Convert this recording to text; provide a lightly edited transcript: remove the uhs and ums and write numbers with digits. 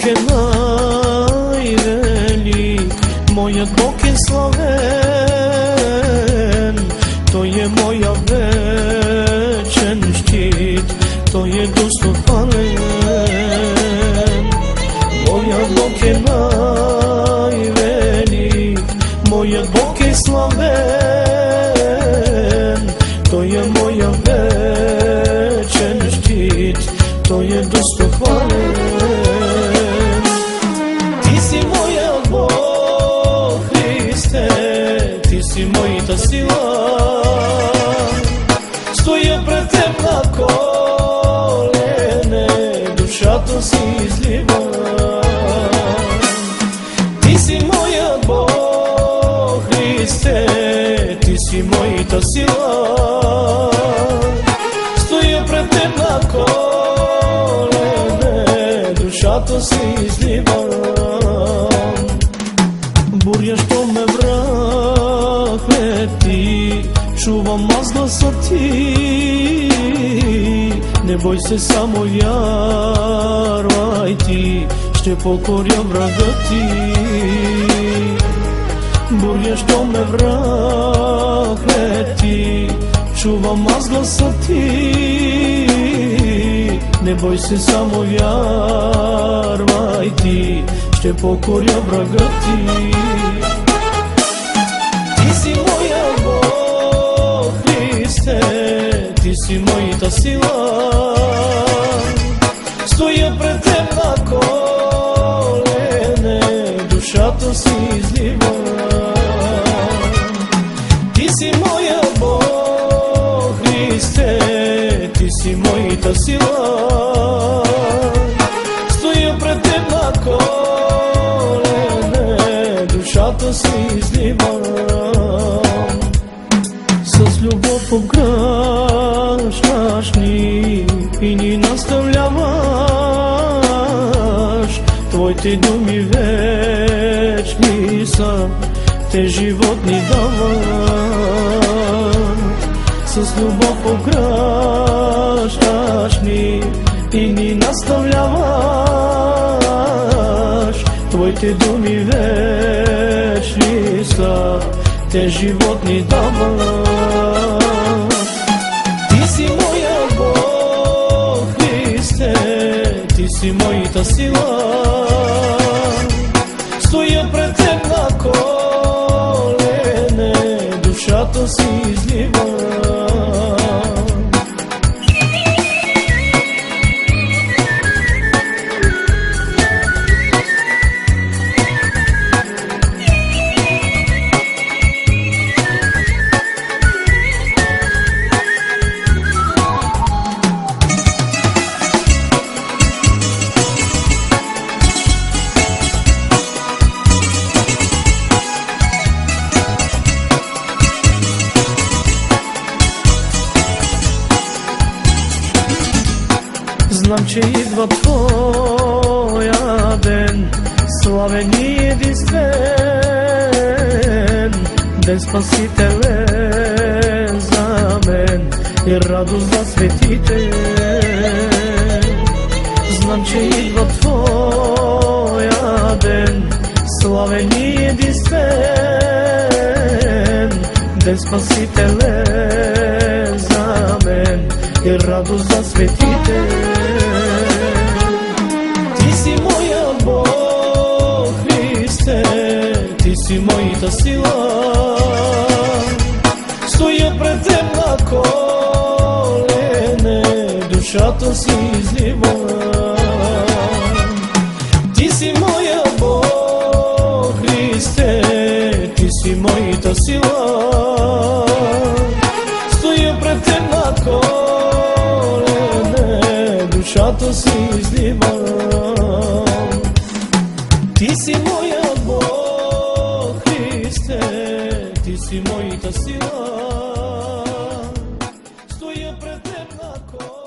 je najvelik, moja Bog je slaven, to je moja večen štit, to je dostopalen. Moja Bog je najvelik, moja Bog je slaven, to je moja večen štit, to je dostopalen. Ti si moja Bog, Hriste, ti si moja sila, stoja pred tem na kolene, dušato si izliva. Ti si moja Bog, Hriste, ti si moja sila, stoja pred tem na kolene, dušato si izliva. Burja što me vrahmeti, čuvam vas glasa ti, ne boj se, samo vjervaj ti, ще покоря врага ти. Буря що ме врахмети, чувам аз гласа ти, не бой се, само вярвай ти, ще покоря врага ти. Ти си моя Бог, Христе, ти си моята сила, стоя пред теб на колене, душата си излива. Ти си моя Бог, Христе, ти си моята сила, стоя пред теб на колене, душата си излива. С любов обграждаш ни и ни наставляваш, твоите думи вечни са, те живот ни дават. С любов обграждаш ни и ни наставляваш, твоите думи вечни са, те живот ни дават. Ти си моя Бог, Христе, ти си моята сила, стоя пред теб на колене, душата си излива. Знам, че идва твоя ден, славен и единствен, ден спасителен за мен и радост за светите. Знам, че идва твоя ден, славен и единствен, ден спасителен за мен и радост за светите. Ти си моя Бог, Христе, ти си моята сила, стоя пред теб на колене, душата си излива. Ти си моя Бог, Христе, ти си моята сила, стоя пред теб на колене, душата си излива. Ти си моя Бог, Христе, ти си моята сила, стоя пред теб на колене.